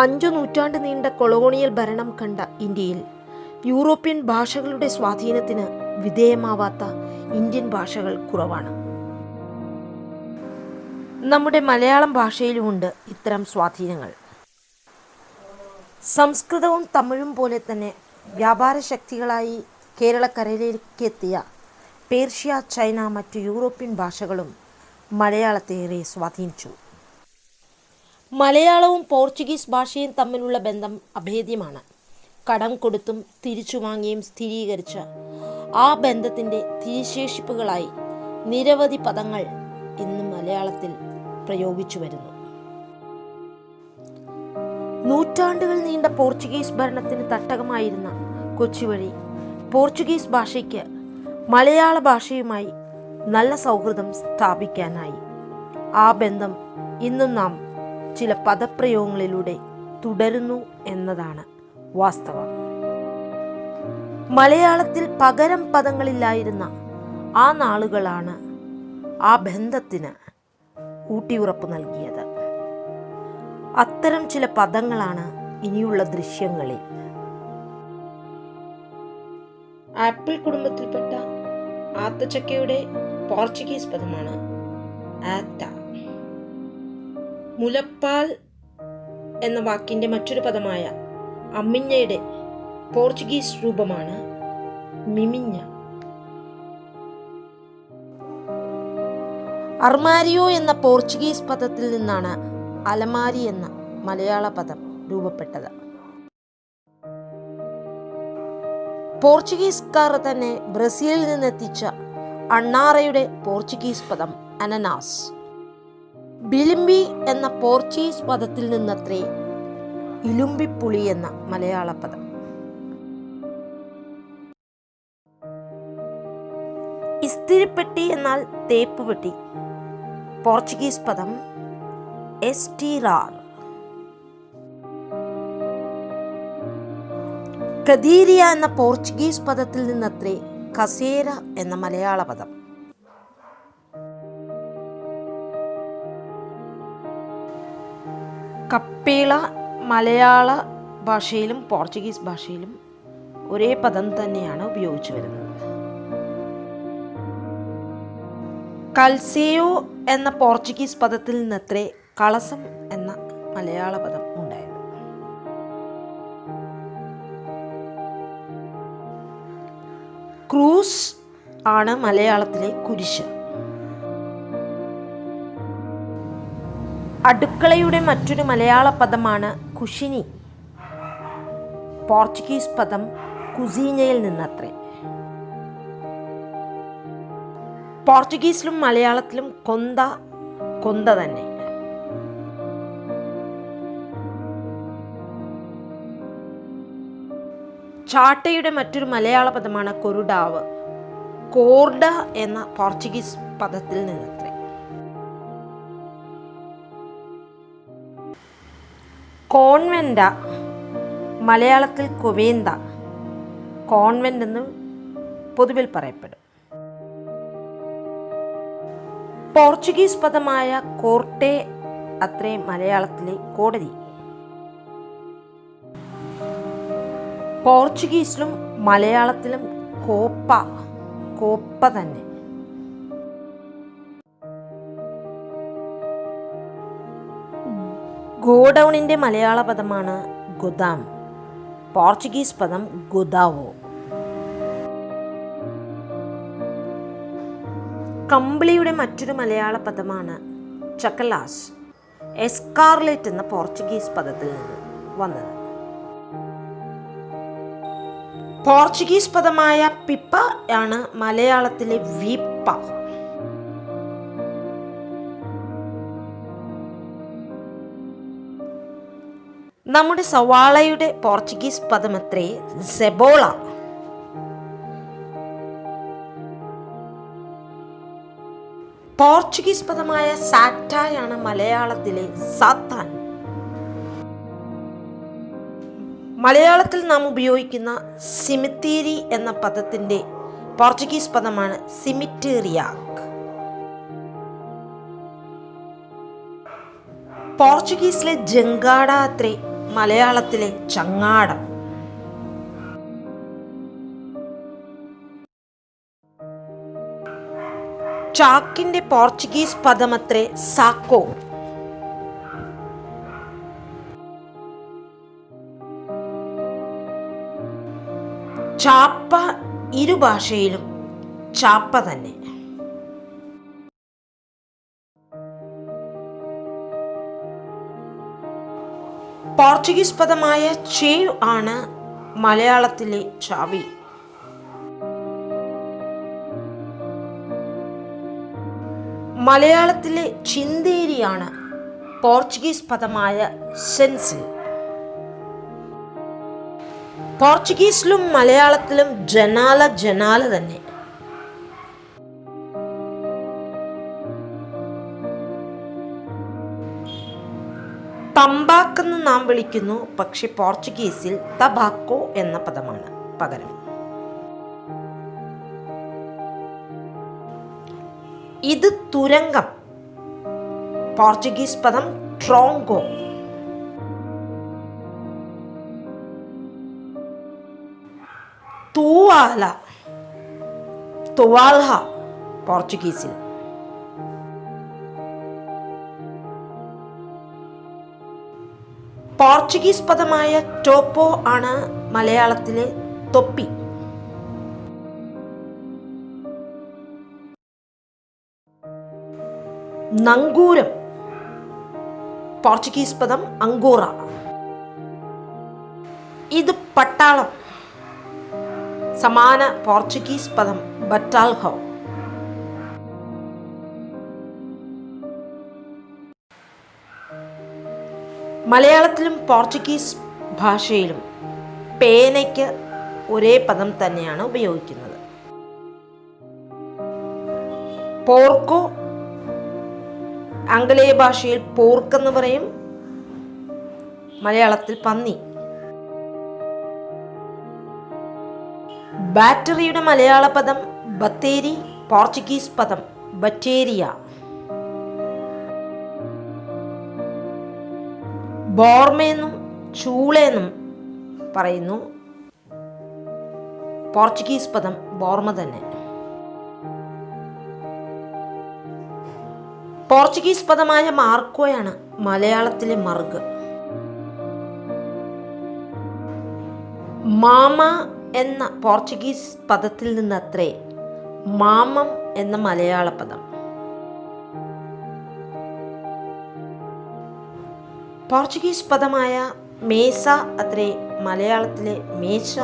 5 നൂറ്റാണ്ട് നീണ്ട കൊളോണിയൽ ഭരണം കണ്ട ഇന്ത്യയിൽ യൂറോപ്യൻ ഭാഷകളുടെ സ്വാധീനത്തിന് വിധേയമാവാത്ത ഇന്ത്യൻ ഭാഷകൾ കുറവാണ്. നമ്മുടെ മലയാളം ഭാഷയിലുമുണ്ട് ഇത്തരം സ്വാധീനങ്ങൾ. സംസ്കൃതവും തമിഴും പോലെ തന്നെ വ്യാപാര ശക്തികളായി കേരളക്കരയിലേക്കെത്തിയ പേർഷ്യ, ചൈന, മറ്റു യൂറോപ്യൻ ഭാഷകളും മലയാളത്തെ ഏറെ സ്വാധീനിച്ചു. മലയാളവും പോർച്ചുഗീസ് ഭാഷയും തമ്മിലുള്ള ബന്ധം അഭേദ്യമാണ്. കടം കൊടുത്തും തിരിച്ചു വാങ്ങിയും സ്ഥിരീകരിച്ച ആ ബന്ധത്തിൻ്റെ തിരിശേഷിപ്പുകളായി നിരവധി പദങ്ങൾ ഇന്ന് മലയാളത്തിൽ പ്രയോഗിച്ചു വരുന്നു. നൂറ്റാണ്ടുകൾ നീണ്ട പോർച്ചുഗീസ് ഭരണത്തിന് തട്ടകമായിരുന്ന കൊച്ചുവഴി പോർച്ചുഗീസ് ഭാഷയ്ക്ക് മലയാള ഭാഷയുമായി നല്ല സൗഹൃദം സ്ഥാപിക്കാനായി. ആ ബന്ധം ഇന്നും നാം ചില പദപ്രയോഗങ്ങളിലൂടെ തുടരുന്നു എന്നതാണ് വാസ്തവം. മലയാളത്തിൽ പകരം പദങ്ങളില്ലായിരുന്ന ആ നാളുകളാണ് ആ ബന്ധത്തിന് ഊട്ടിയുറപ്പ് നൽകിയത്. അത്തരം ചില പദങ്ങളാണ് ഇനിയുള്ള ദൃശ്യങ്ങളിൽ. ആപ്പിൾ കുടുംബത്തിൽപ്പെട്ട ആത്തച്ചക്കയുടെ പോർച്ചുഗീസ് പദമാണ് ആറ്റ. മുലപ്പാൽ എന്ന വാക്കിൻ്റെ മറ്റൊരു പദമായ അമ്മിഞ്ഞയുടെ പോർച്ചുഗീസ് രൂപമാണ് മിമിഞ്ഞ. അർമാരിയോ എന്ന പോർച്ചുഗീസ് പദത്തിൽ നിന്നാണ് അലമാരി എന്ന മലയാള പദം രൂപപ്പെട്ടത്. പോർച്ചുഗീസുകാർ തന്നെ ബ്രസീലിൽ നിന്നെത്തിച്ച അണ്ണാറയുടെ പോർച്ചുഗീസ് പദം അനനാസ്. ബിലിംബി എന്ന പോർച്ചുഗീസ് പദത്തിൽ നിന്നത്രേ ഇലുമ്പിപ്പുളി എന്ന മലയാള പദം. ഇസ്തിരിപ്പെട്ടി എന്നാൽ തേപ്പുപെട്ടി. പോർച്ചുഗീസ് പദം എസ്റ്റിറാർ. കദീരിയ എന്ന പോർച്ചുഗീസ് പദത്തിൽ നിന്നത്രേ കസേര എന്ന മലയാള പദം. കപ്പേള മലയാള ഭാഷയിലും പോർച്ചുഗീസ് ഭാഷയിലും ഒരേ പദം തന്നെയാണ് ഉപയോഗിച്ചു വരുന്നത്. കൽസേയോ എന്ന പോർച്ചുഗീസ് പദത്തിൽ നിന്നത്രേ കളസം എന്ന മലയാള പദം ഉണ്ടായത്. ക്രൂസ് ആണ് മലയാളത്തിലെ കുരിശ്. അടുക്കളയുടെ മറ്റൊരു മലയാള പദമാണ് കുശിനി. പോർച്ചുഗീസ് പദം കുസീനയിൽ നിന്നത്രേ. പോർച്ചുഗീസിലും മലയാളത്തിലും കൊന്ത കൊന്ത തന്നെ. ചാട്ടയുടെ മറ്റൊരു മലയാള പദമാണ് കൊരുടാവ്. കോർഡ എന്ന പോർച്ചുഗീസ് പദത്തിൽ നിന്നത്രേ. കോൺവെൻ്റ മലയാളത്തിൽ കൊവേന്ത, കോൺവെൻ്റ് എന്ന് പൊതുവിൽ പറയപ്പെടും. പോർച്ചുഗീസ് പദമായ കോർട്ടെ അത്രേ മലയാളത്തിലെ കോടതി. പോർച്ചുഗീസിലും മലയാളത്തിലും കോപ്പ കോപ്പ തന്നെ. ഗോഡൌണിൻ്റെ മലയാള പദമാണ് ഗോദാം. പോർച്ചുഗീസ് പദം ഗോദാവോ. കമ്പിളിയുടെ മറ്റൊരു മലയാള പദമാണ് ചക്കലാസ്. എസ്കാർലെറ്റ് എന്ന പോർച്ചുഗീസ് പദത്തിൽ നിന്ന് വന്നത്. പോർച്ചുഗീസ് പദമായ പിപ്പ ആണ് മലയാളത്തിലെ വീപ്പ. നമ്മുടെ സവാളയുടെ പോർച്ചുഗീസ് പദമത്രേ സെബോള. പോർച്ചുഗീസ് പദമായ സാറ്റായാണ് മലയാളത്തിലെ സാത്താൻ. മലയാളത്തിൽ നാം ഉപയോഗിക്കുന്ന സിമിത്തേരി എന്ന പദത്തിൻ്റെ പോർച്ചുഗീസ് പദമാണ് സിമിറ്റേറിയാക്. പോർച്ചുഗീസിലെ ജങ്കാട അത്രേ മലയാളത്തിലെ ചങ്ങാടം. ചാക്കിന്റെ പോർച്ചുഗീസ് പദമത്രേ സാക്കോ. ചാപ്പ ഇരുഭാഷയിലും ചാപ്പ തന്നെ. പോർച്ചുഗീസ് പദമായ ചേവ് ആണ് മലയാളത്തിലെ ചാവി. മലയാളത്തിലെ ചിന്തേരിയാണ് പോർച്ചുഗീസ് പദമായ സെൻസിൽ. പോർച്ചുഗീസിലും മലയാളത്തിലും ജനാല ജനാല തന്നെ. തമ്പാക്കെന്ന് നാം വിളിക്കുന്നു, പക്ഷെ പോർച്ചുഗീസിൽ തബാക്കോ എന്ന പദമാണ് പകരം. ഇത് തുരങ്കം. പോർച്ചുഗീസ് പദം ട്രോങ്കോ. തൂവാല, തുവാൽഹ പോർച്ചുഗീസിൽ. പോർച്ചുഗീസ് പദമായ ടോപ്പോ ആണ് മലയാളത്തിലെ തൊപ്പി. നങ്കൂരം പോർച്ചുഗീസ് പദം അങ്കോറ. ഇത് പട്ടാളം. സമാന പോർച്ചുഗീസ് പദം ബറ്റാൽഹോ. മലയാളത്തിലും പോർച്ചുഗീസ് ഭാഷയിലും പേനയ്ക്ക് ഒരേ പദം തന്നെയാണ് ഉപയോഗിക്കുന്നത്. പോർക്കോ ആംഗലേയ ഭാഷയിൽ പോർക്കെന്ന് പറയും, മലയാളത്തിൽ പന്നി. ബാറ്ററിയുടെ മലയാള പദം ബത്തേരി, പോർച്ചുഗീസ് പദം ബറ്റേരിയ. ബോർമയെന്നും ചൂളെന്നും പറയുന്നു, പോർച്ചുഗീസ് പദം ബോർമ തന്നെ. പോർച്ചുഗീസ് പദമായ മാർക്കോയാണ് മലയാളത്തിലെ മറുക്. മാമ എന്ന പോർച്ചുഗീസ് പദത്തിൽ നിന്നത്രേ മാമം എന്ന മലയാള പദം. പോർച്ചുഗീസ് പദമായ മേസ അത്രേ മലയാളത്തിലെ മേശ.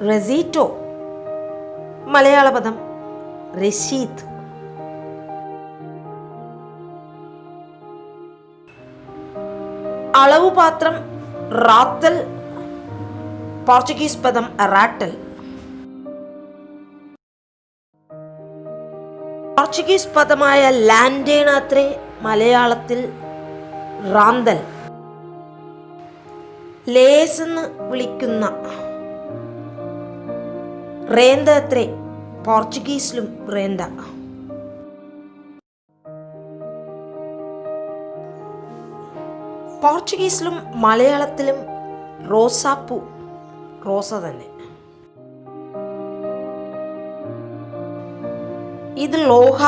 റെസീറ്റോ മലയാള പദം രശീദ്. അളവുപാത്രം റാത്തൽ, പോർച്ചുഗീസ് പദം റാട്ടൽ. പോർച്ചുഗീസ് പദമായ ലാൻഡേണ അത്രേ മലയാളത്തിൽ റാന്തൽ. ലേസ് എന്ന് വിളിക്കുന്ന റേന്ത അത്രേ പോർച്ചുഗീസിലും റേന്ത. പോർച്ചുഗീസിലും മലയാളത്തിലും റോസാപ്പൂ റോസ തന്നെ. ഇത് ലോഹ,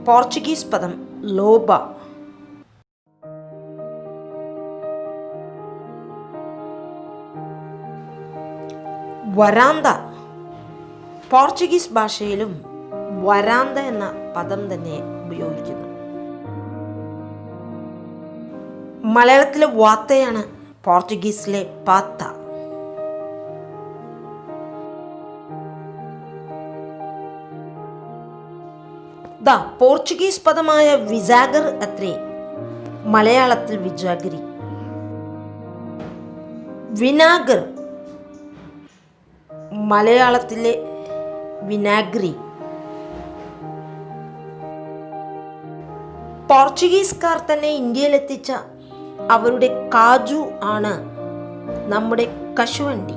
പോർച്ചുഗീസ് പദം ലോബ. വരാന്ത പോർച്ചുഗീസ് ഭാഷയിലും വരാന്ത എന്ന പദം തന്നെ ഉപയോഗിക്കുന്നു. മലയാളത്തിലെ വാത്തയാണ് പോർച്ചുഗീസിലെ പാത്ത. പോർച്ചുഗീസ് പദമായ വിസാഗർ അത്രേ മലയാളത്തിൽ വിജാഗിരി. വിനാഗർ മലയാളത്തിലെ വിനാഗ്രി. പോർച്ചുഗീസുകാർ തന്നെ ഇന്ത്യയിലെത്തിച്ച അവരുടെ കാജു ആണ് നമ്മുടെ കശുവണ്ടി.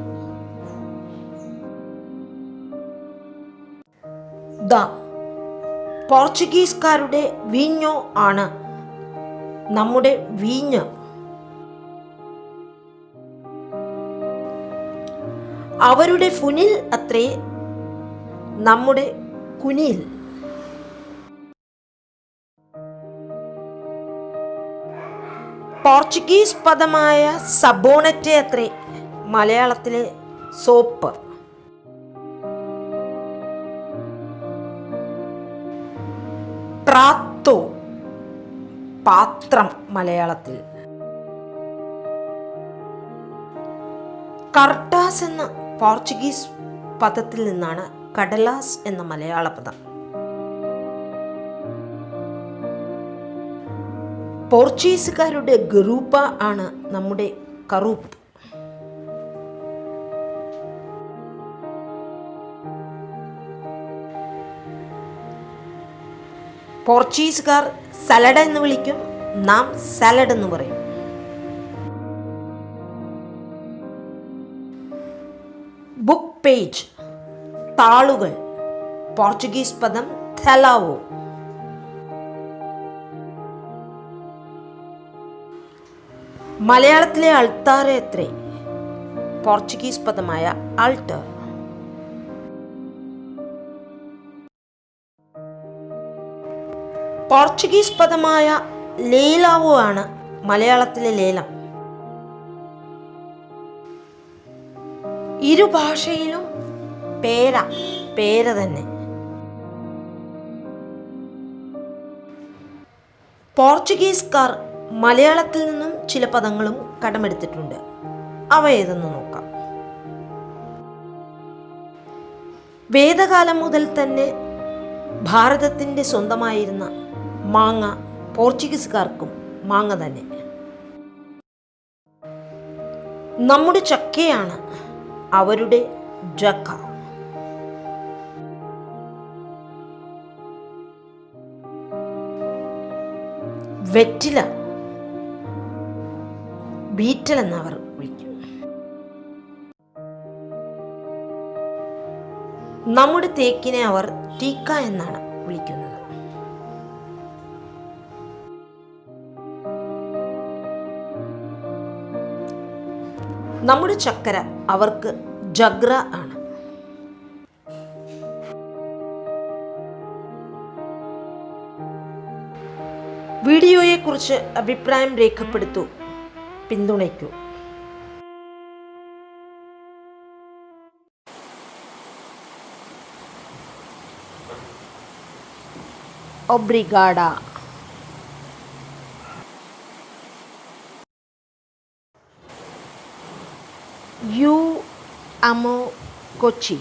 പോർച്ചുഗീസുകാരുടെ വീഞ്ഞോ ആണ് നമ്മുടെ വീഞ്ഞ്. അവരുടെ ഫുനിൽ അത്രേ നമ്മുടെ കുനിൽ. പോർച്ചുഗീസ് പദമായ സബോണറ്റെ അത്രേ മലയാളത്തിലെ സോപ്പ്. പ്രാത്തോ പാത്രം മലയാളത്തിൽ. കർട്ടാസ് എന്ന പോർച്ചുഗീസ് പദത്തിൽ നിന്നാണ് കടലാസ് എന്ന മലയാള പദം. പോർച്ചുഗീസുകാരുടെ ഗറൂപ്പ ആണ് നമ്മുടെ കറൂപ്പ്. പോർച്ചുഗീസുകാർ സലഡ് എന്ന് വിളിക്കും, നാം സാലഡ് എന്ന് പറയും. ബുക്ക് പേജ് താളുകൾ, പോർച്ചുഗീസ് പദം തെലാവോ. മലയാളത്തിലെ അൾത്താര എത്രേ, പോർച്ചുഗീസ് പദമായ ആൾട്ടർ. പോർച്ചുഗീസ് പദമായ ലേലാവോ ആണ് മലയാളത്തിലെ ലേലം. ഇരു ഭാഷയിലും പേര തന്നെ. പോർച്ചുഗീസുകാർ മലയാളത്തിൽ നിന്നും ചില പദങ്ങളും കടമെടുത്തിട്ടുണ്ട്. അവ ഏതെന്ന് നോക്കാം. വേദകാലം മുതൽ തന്നെ ഭാരതത്തിൻ്റെ സ്വന്തമായിരുന്ന മാങ്ങ പോർച്ചുഗീസുകാർക്കും മാങ്ങ തന്നെ. നമ്മുടെ ചക്കയാണ് അവരുടെ ജക്ക. വെറ്റില ബീറ്റൽ എന്നവർ വിളിക്കും. നമ്മുടെ തേക്കിനെ അവർ ടീക്ക എന്നാണ് വിളിക്കുന്നത്. നമ്മുടെ ചക്കര അവർക്ക് ജഗ്ര ആണ്. വീഡിയോയെക്കുറിച്ച് അഭിപ്രായം രേഖപ്പെടുത്തൂ, പിന്തുണയ്ക്കൂ. ഒബ്രിഗാഡ. യു അമോ കൊച്ചി.